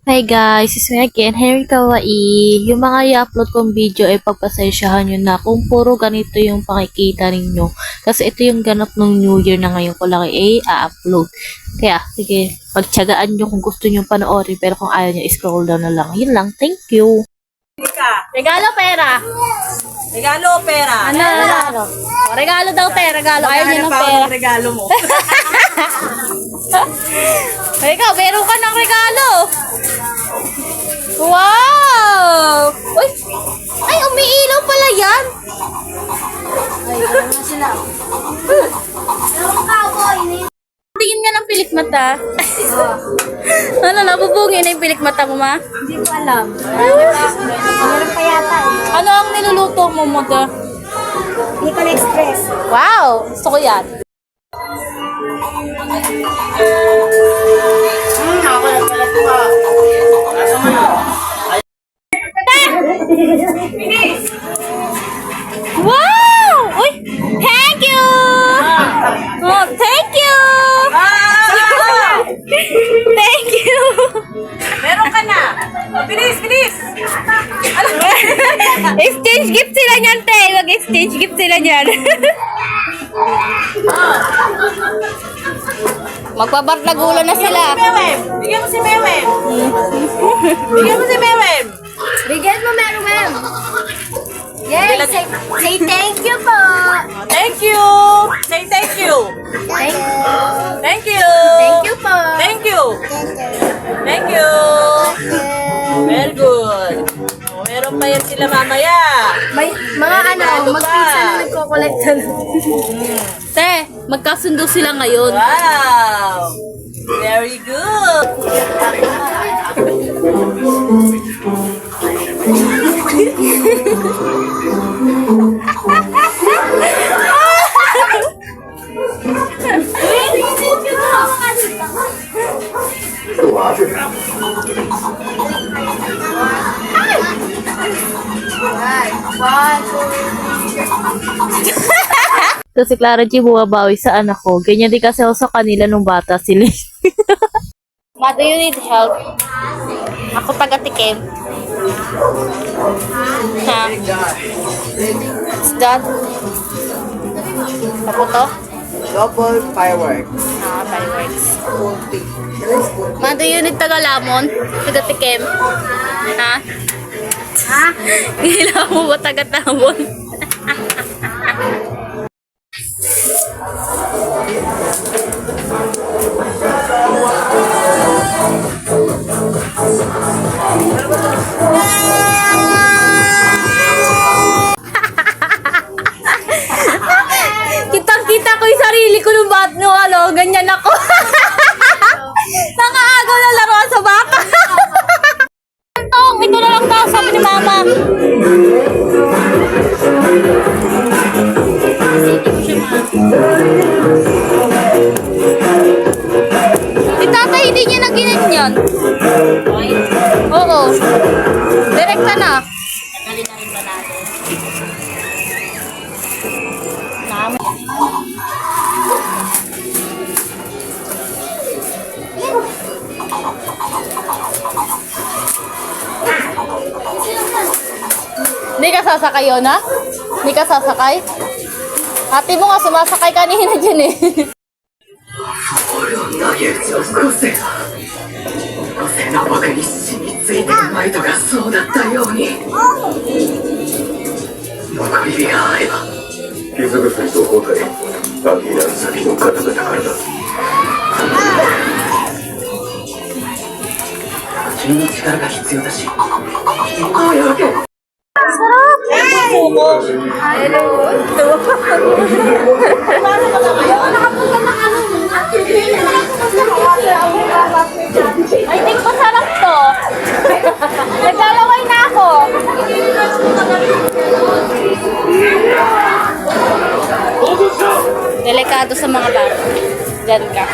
Hi guys, it's me again, Henry Kawaii. Yung mga i-upload kong video ay pagpasensyahan nyo na kung puro ganito yung pakikita ninyo. Kasi ito yung ganap ng New Year na ngayon ko lang i-upload. Kaya, sige, pagtyagaan nyo kung gusto nyo panoorin, pero kung ayaw nyo, scroll down na lang. Yun lang, thank you. Regalo pera. Regalo o pera? Ano? Regalo. Regalo daw pera, regalo. Ayaw nyo ng pera. Regalo mo. Ikaw, meron ka ng regalo. Wow! Uy! Ay, umiilaw pala yan. Ay, gano'n na sila. Tingin nga ng pilik mata. Ano, nabubungin na yung pilik mata mo, ma? Hindi ko alam. Meron pa yata eh. Ano ang niluluto mo, mother? Bicol Express. Wow! Gusto ko yan. Wow! Uy! Thank you! Oh, thank you! Thank you! Meron ka na. Bilis, bilis. Exchange gift sila niyan, te. Mag-exchange gift sila niyan. Magbabardagulo na sila. Mewem. Bigyan mo si Mewem. Bigyan mo si Mewem. Bigyan mo, Mem. Yay! Say thank you po. Thank you. Say thank you. Thank you. Thank you. Thank you po. Thank you. Thank you. Very good. Oh, meron pa yan sila mamaya. May mga Regalo mag-pizza pa. na nagko-collect. Te, magkasundo sila ngayon. Wow. Very good. Ito si Clara G bumabawi sa anak ko. Ganyan din kasi ako sa kanila nung bata sila. Ma, do you need help? Ako taga-tikim. Ha? Is that? Ako to? Double fireworks. Ah, fireworks. Ma, do you need taga-lamon? Taga-tikim? Ha? Ha? Kailangan mo ba taga-lamon? Kitang-kita ko yung sarili ko nung bat no, ganyan ako. Nangaagaw na laruan sa baka. Ito na lang daw, sabi ni mama. Si tatay hindi niya naginig yan. Oo. Direkta na. Tagalin na rin ba natin? Hindi ka sasakay yun, ha? Hindi ka sasakay? Ate mo nga, sumasakay kanina dyan eh. ボールを投げ打ちを越せ個性の僕に染みついてるマイトがそうだったように残り火があれば傷薬と包帯アキラン先の方々からだ君の力が必要だしこういうわけ I think masarap to. Naglalaway na ako. Delikado sa mga bata. Diyan ka.